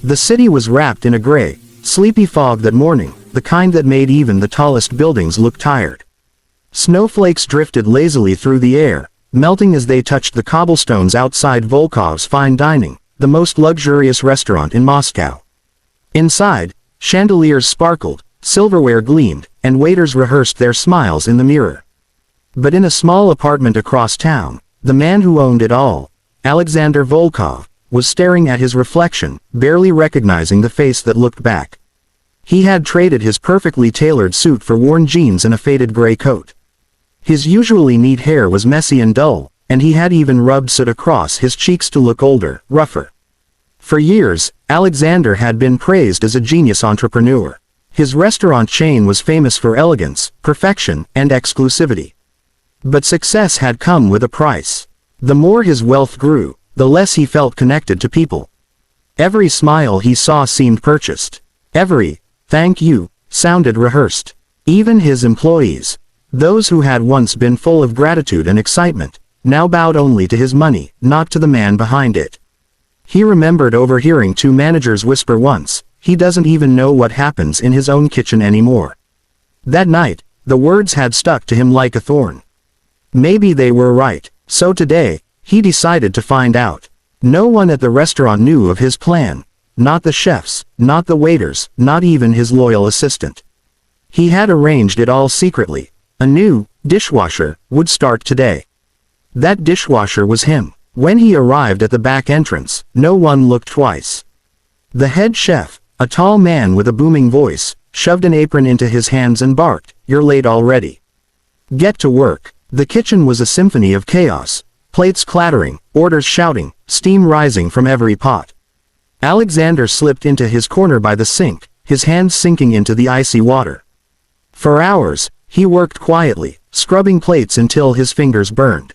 The city was wrapped in a gray, sleepy fog that morning, the kind that made even the tallest buildings look tired. Snowflakes drifted lazily through the air, melting as they touched the cobblestones outside Volkov's Fine Dining, the most luxurious restaurant in Moscow. Inside, chandeliers sparkled, silverware gleamed, and waiters rehearsed their smiles in the mirror. But in a small apartment across town, the man who owned it all, Alexander Volkov, was staring at his reflection, barely recognizing the face that looked back. He had traded his perfectly tailored suit for worn jeans and a faded gray coat. His usually neat hair was messy and dull, and he had even rubbed soot across his cheeks to look older, rougher. For years, Alexander had been praised as a genius entrepreneur. His restaurant chain was famous for elegance, perfection, and exclusivity. But success had come with a price. The more his wealth grew, the less he felt connected to people. Every smile he saw seemed purchased. Every "thank you" sounded rehearsed. Even his employees, those who had once been full of gratitude and excitement, now bowed only to his money, not to the man behind it. He remembered overhearing two managers whisper once, "He doesn't even know what happens in his own kitchen anymore." That night, the words had stuck to him like a thorn. Maybe they were right, so today, he decided to find out. No one at the restaurant knew of his plan. Not the chefs, not the waiters, not even his loyal assistant. He had arranged it all secretly. A new dishwasher would start today. That dishwasher was him. When he arrived at the back entrance, no one looked twice. The head chef, a tall man with a booming voice, shoved an apron into his hands and barked, "You're late already. Get to work." The kitchen was a symphony of chaos. Plates clattering, orders shouting, steam rising from every pot. Alexander slipped into his corner by the sink, his hands sinking into the icy water. For hours, he worked quietly, scrubbing plates until his fingers burned.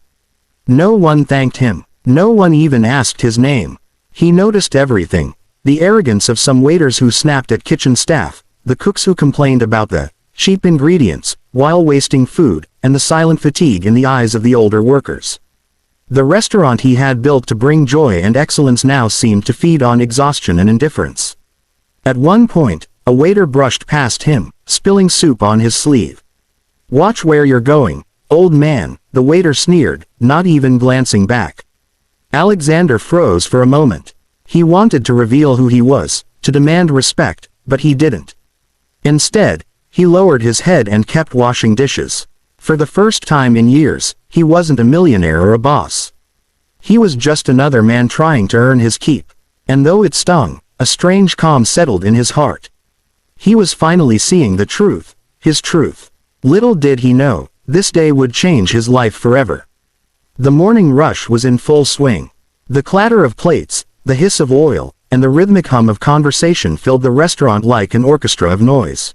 No one thanked him. No one even asked his name. He noticed everything. The arrogance of some waiters who snapped at kitchen staff, the cooks who complained about the cheap ingredients while wasting food, and the silent fatigue in the eyes of the older workers. The restaurant he had built to bring joy and excellence now seemed to feed on exhaustion and indifference. At one point, a waiter brushed past him, spilling soup on his sleeve. "Watch where you're going, old man," the waiter sneered, not even glancing back. Alexander froze for a moment. He wanted to reveal who he was, to demand respect, but he didn't. Instead, he lowered his head and kept washing dishes. For the first time in years, he wasn't a millionaire or a boss. He was just another man trying to earn his keep. And though it stung, a strange calm settled in his heart. He was finally seeing the truth, his truth. Little did he know, this day would change his life forever. The morning rush was in full swing. The clatter of plates, the hiss of oil, and the rhythmic hum of conversation filled the restaurant like an orchestra of noise.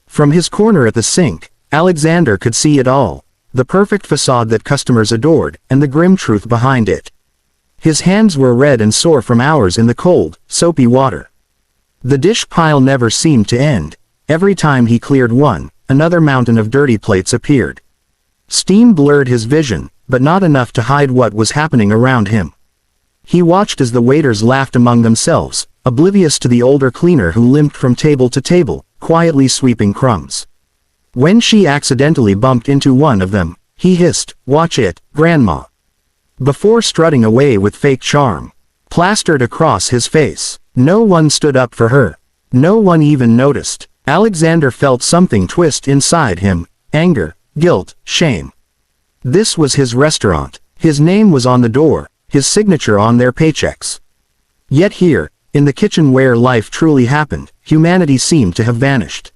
From his corner at the sink, Alexander could see it all, the perfect facade that customers adored, and the grim truth behind it. His hands were red and sore from hours in the cold, soapy water. The dish pile never seemed to end. Every time he cleared one, another mountain of dirty plates appeared. Steam blurred his vision, but not enough to hide what was happening around him. He watched as the waiters laughed among themselves, oblivious to the older cleaner who limped from table to table, quietly sweeping crumbs. When she accidentally bumped into one of them, he hissed, "Watch it, Grandma," before strutting away with fake charm plastered across his face. No one stood up for her. No one even noticed. Alexander felt something twist inside him, anger, guilt, shame. This was his restaurant. His name was on the door, his signature on their paychecks. Yet here, in the kitchen where life truly happened, humanity seemed to have vanished.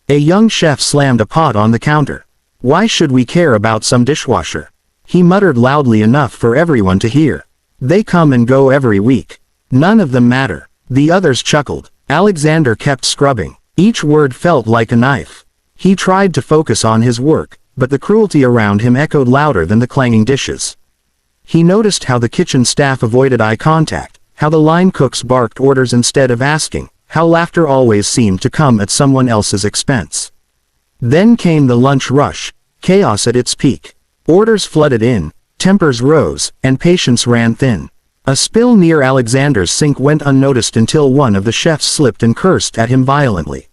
A young chef slammed a pot on the counter. "Why should we care about some dishwasher?" he muttered loudly enough for everyone to hear. "They come and go every week. None of them matter." The others chuckled. Alexander kept scrubbing. Each word felt like a knife. He tried to focus on his work, but the cruelty around him echoed louder than the clanging dishes. He noticed how the kitchen staff avoided eye contact, how the line cooks barked orders instead of asking, how laughter always seemed to come at someone else's expense. Then came the lunch rush, chaos at its peak. Orders flooded in, tempers rose, and patience ran thin. A spill near Alexander's sink went unnoticed until one of the chefs slipped and cursed at him violently.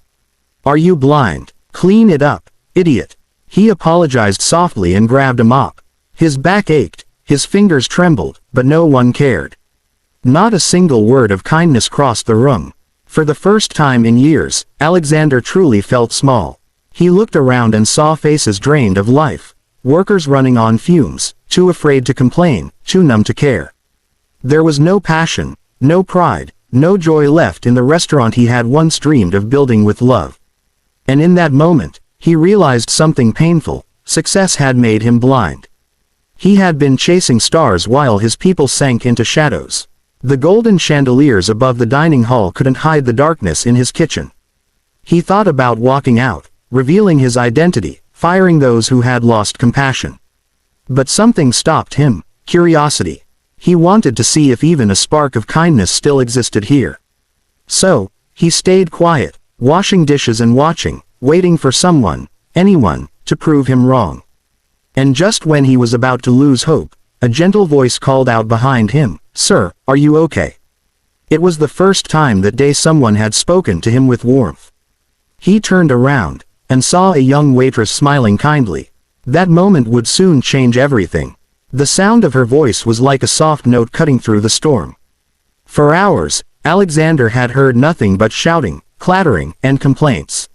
"Are you blind? Clean it up, idiot." He apologized softly and grabbed a mop. His back ached, his fingers trembled, but no one cared. Not a single word of kindness crossed the room. For the first time in years, Alexander truly felt small. He looked around and saw faces drained of life. Workers running on fumes, too afraid to complain, too numb to care. There was no passion, no pride, no joy left in the restaurant he had once dreamed of building with love. And in that moment, he realized something painful: success had made him blind. He had been chasing stars while his people sank into shadows. The golden chandeliers above the dining hall couldn't hide the darkness in his kitchen. He thought about walking out, revealing his identity, firing those who had lost compassion. But something stopped him: curiosity. He wanted to see if even a spark of kindness still existed here. So, he stayed quiet, washing dishes and watching, waiting for someone, anyone, to prove him wrong. And just when he was about to lose hope, a gentle voice called out behind him, "Sir, are you okay?" It was the first time that day someone had spoken to him with warmth. He turned around, and saw a young waitress smiling kindly. That moment would soon change everything. The sound of her voice was like a soft note cutting through the storm. For hours, Alexander had heard nothing but shouting, clattering, and complaints.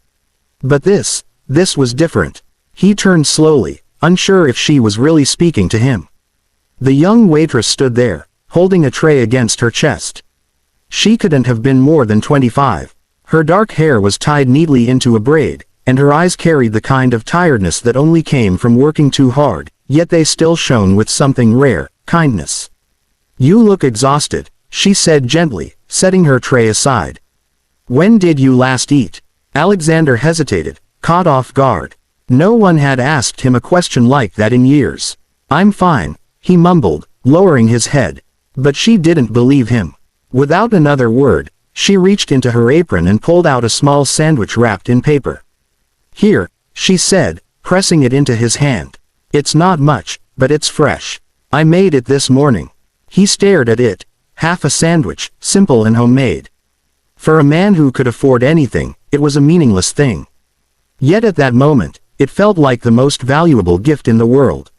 But this was different. He turned slowly, unsure if she was really speaking to him. The young waitress stood there, holding a tray against her chest. She couldn't have been more than 25. Her dark hair was tied neatly into a braid, and her eyes carried the kind of tiredness that only came from working too hard, yet they still shone with something rare: kindness. "You look exhausted," she said gently, setting her tray aside. "When did you last eat?" Alexander hesitated, caught off guard. No one had asked him a question like that in years. "I'm fine," he mumbled, lowering his head. But she didn't believe him. Without another word, she reached into her apron and pulled out a small sandwich wrapped in paper. "Here," she said, pressing it into his hand. "It's not much, but it's fresh. I made it this morning." He stared at it. Half a sandwich, simple and homemade. For a man who could afford anything, it was a meaningless thing. Yet at that moment, it felt like the most valuable gift in the world.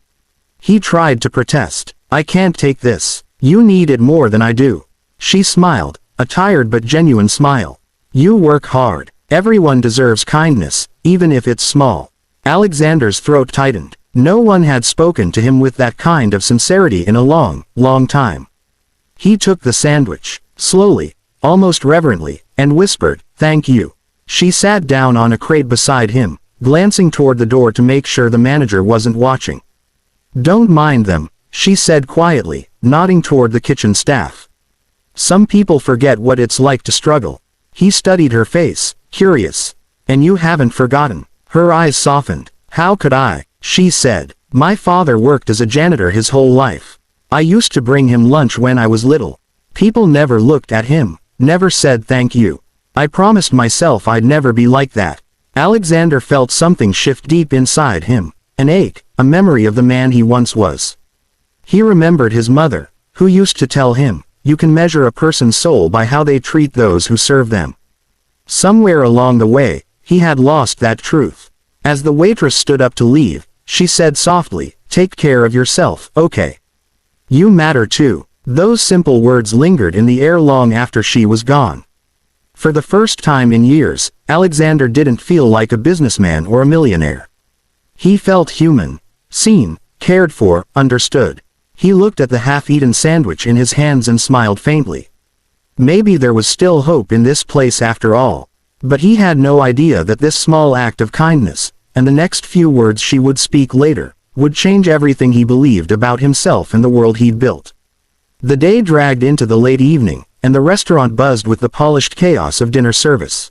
He tried to protest. "I can't take this. You need it more than I do." She smiled, a tired but genuine smile. "You work hard. Everyone deserves kindness, even if it's small." Alexander's throat tightened. No one had spoken to him with that kind of sincerity in a long, long time. He took the sandwich, slowly, almost reverently, and whispered, "Thank you." She sat down on a crate beside him, glancing toward the door to make sure the manager wasn't watching. "Don't mind them," she said quietly, nodding toward the kitchen staff. "Some people forget what it's like to struggle." He studied her face, curious. "And you haven't forgotten." Her eyes softened. "How could I?" she said. "My father worked as a janitor his whole life. I used to bring him lunch when I was little. People never looked at him, never said thank you. I promised myself I'd never be like that." Alexander felt something shift deep inside him, an ache, a memory of the man he once was. He remembered his mother, who used to tell him, "You can measure a person's soul by how they treat those who serve them." Somewhere along the way, he had lost that truth. As the waitress stood up to leave, she said softly, "Take care of yourself, okay? You matter too." Those simple words lingered in the air long after she was gone. For the first time in years, Alexander didn't feel like a businessman or a millionaire. He felt human, seen, cared for, understood. He looked at the half-eaten sandwich in his hands and smiled faintly. Maybe there was still hope in this place after all. But he had no idea that this small act of kindness, and the next few words she would speak later, would change everything he believed about himself and the world he'd built. The day dragged into the late evening, and the restaurant buzzed with the polished chaos of dinner service.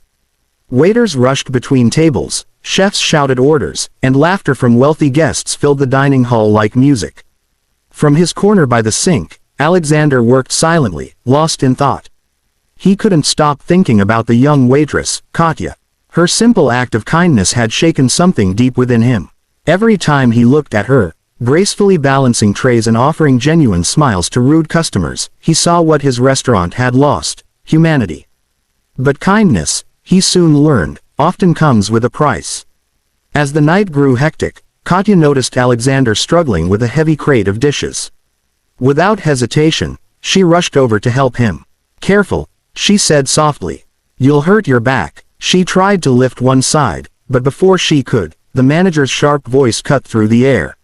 Waiters rushed between tables, chefs shouted orders, and laughter from wealthy guests filled the dining hall like music. From his corner by the sink, Alexander worked silently, lost in thought. He couldn't stop thinking about the young waitress, Katya. Her simple act of kindness had shaken something deep within him. Every time he looked at her, gracefully balancing trays and offering genuine smiles to rude customers. He saw what his restaurant had lost: humanity. But kindness, he soon learned, often comes with a price. As the night grew hectic, Katya noticed Alexander struggling with a heavy crate of dishes. Without hesitation, she rushed over to help him. "Careful," she said softly. "You'll hurt your back." She tried to lift one side, but before she could, the manager's sharp voice cut through the air.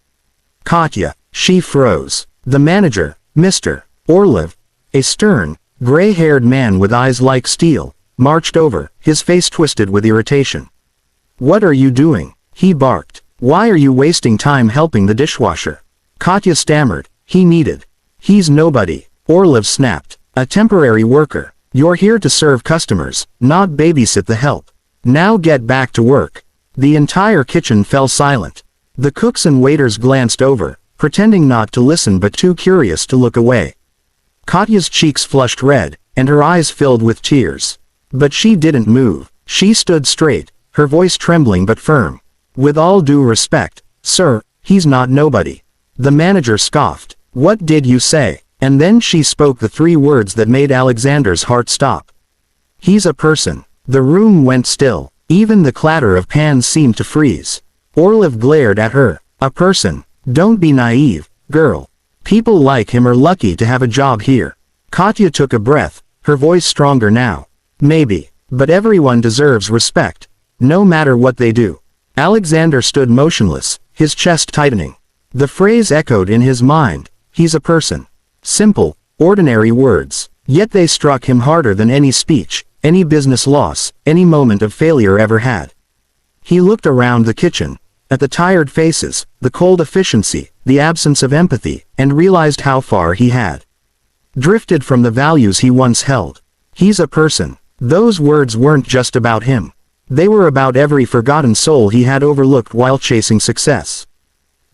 "Katya," she froze. The manager, Mr. Orlov, a stern, gray-haired man with eyes like steel, marched over, his face twisted with irritation. "What are you doing?" he barked. "Why are you wasting time helping the dishwasher?" Katya stammered. He's nobody," Orlov snapped. "A temporary worker. You're here to serve customers, not babysit the help. Now get back to work." The entire kitchen fell silent. The cooks and waiters glanced over, pretending not to listen but too curious to look away. Katya's cheeks flushed red, and her eyes filled with tears. But she didn't move. She stood straight, her voice trembling but firm. "With all due respect, sir, he's not nobody." The manager scoffed. "What did you say?" And then she spoke the three words that made Alexander's heart stop. "He's a person." The room went still. Even the clatter of pans seemed to freeze. Orlov glared at her. "A person? Don't be naive, girl. People like him are lucky to have a job here." Katya took a breath, her voice stronger now. "Maybe, but everyone deserves respect, no matter what they do." Alexander stood motionless, his chest tightening. The phrase echoed in his mind: "He's a person." Simple, ordinary words, yet they struck him harder than any speech, any business loss, any moment of failure ever had. He looked around the kitchen, at the tired faces, the cold efficiency, the absence of empathy, and realized how far he had drifted from the values he once held. He's a person. Those words weren't just about him. They were about every forgotten soul he had overlooked while chasing success.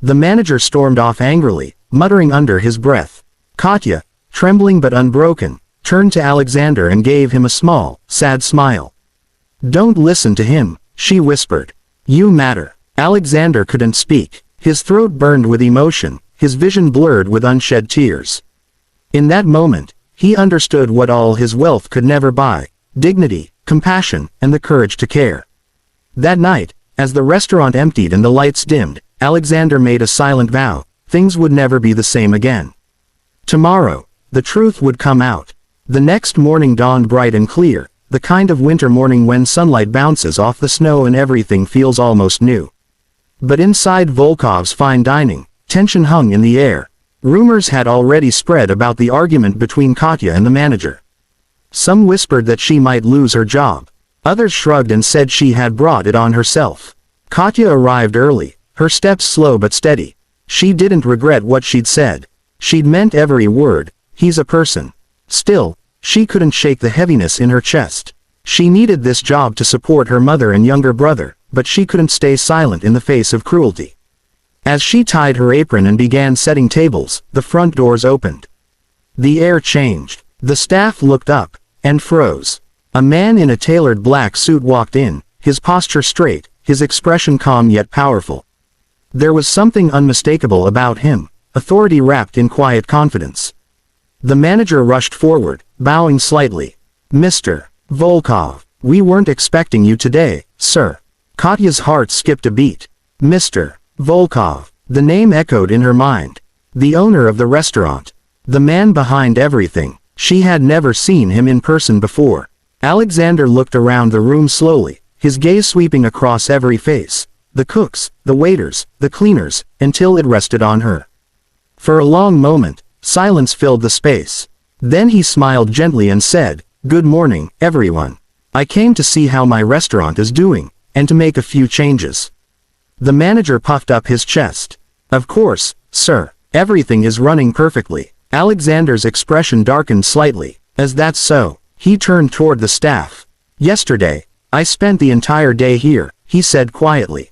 The manager stormed off angrily, muttering under his breath. Katya, trembling but unbroken, turned to Alexander and gave him a small, sad smile. "Don't listen to him," she whispered. "You matter." Alexander couldn't speak. His throat burned with emotion, his vision blurred with unshed tears. In that moment, he understood what all his wealth could never buy: dignity, compassion, and the courage to care. That night, as the restaurant emptied and the lights dimmed, Alexander made a silent vow: things would never be the same again. Tomorrow, the truth would come out. The next morning dawned bright and clear, the kind of winter morning when sunlight bounces off the snow and everything feels almost new. But inside Volkov's fine dining, tension hung in the air. Rumors had already spread about the argument between Katya and the manager. Some whispered that she might lose her job. Others shrugged and said she had brought it on herself. Katya arrived early, her steps slow but steady. She didn't regret what she'd said. She'd meant every word: he's a person. Still, she couldn't shake the heaviness in her chest. She needed this job to support her mother and younger brother, but she couldn't stay silent in the face of cruelty. As she tied her apron and began setting tables, the front doors opened. The air changed. The staff looked up, and froze. A man in a tailored black suit walked in, his posture straight, his expression calm yet powerful. There was something unmistakable about him, authority wrapped in quiet confidence. The manager rushed forward, bowing slightly. "Mr. Volkov, we weren't expecting you today, sir." Katya's heart skipped a beat. Mr. Volkov. The name echoed in her mind. The owner of the restaurant. The man behind everything. She had never seen him in person before. Alexander looked around the room slowly, his gaze sweeping across every face. The cooks, the waiters, the cleaners, until it rested on her. For a long moment, silence filled the space. Then he smiled gently and said, "Good morning, everyone. I came to see how my restaurant is doing, and to make a few changes." The manager puffed up his chest. "Of course, sir. Everything is running perfectly." Alexander's expression darkened slightly. "As that's so." He turned toward the staff. "Yesterday, I spent the entire day here," he said quietly.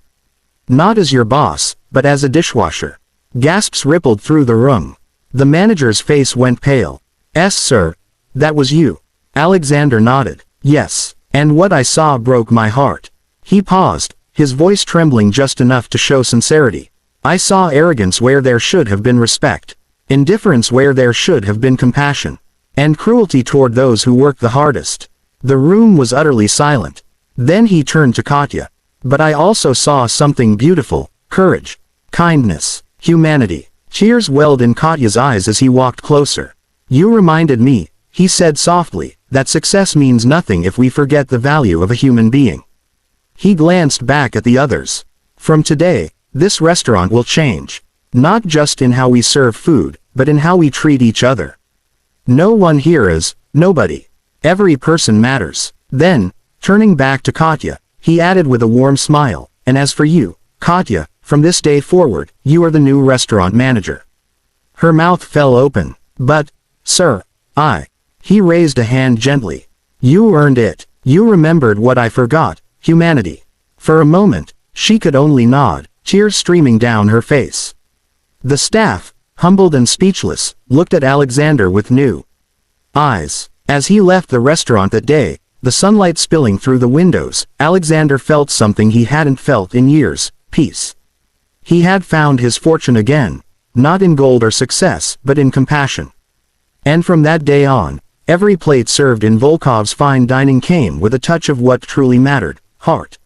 "Not as your boss, but as a dishwasher." Gasps rippled through the room. The manager's face went pale. "Yes, sir. That was you." Alexander nodded. "Yes. And what I saw broke my heart." He paused, his voice trembling just enough to show sincerity. I saw arrogance where there should have been respect, indifference where there should have been compassion, and cruelty toward those who work the hardest. The room was utterly silent. Then he turned to Katya. But I also saw something beautiful: courage, kindness, humanity. Tears welled in Katya's eyes as he walked closer. You reminded me, he said softly, that success means nothing if we forget the value of a human being. He glanced back at the others. From today, this restaurant will change. Not just in how we serve food, but in how we treat each other. No one here is nobody. Every person matters. Then, turning back to Katya, he added with a warm smile, and as for you, Katya, from this day forward, you are the new restaurant manager. Her mouth fell open. But, sir, He raised a hand gently. You earned it. You remembered what I forgot, humanity. For a moment, she could only nod, tears streaming down her face. The staff, humbled and speechless, looked at Alexander with new eyes. As he left the restaurant that day, the sunlight spilling through the windows, Alexander felt something he hadn't felt in years: peace. He had found his fortune again, not in gold or success, but in compassion. And from that day on, every plate served in Volkov's fine dining came with a touch of what truly mattered: heart.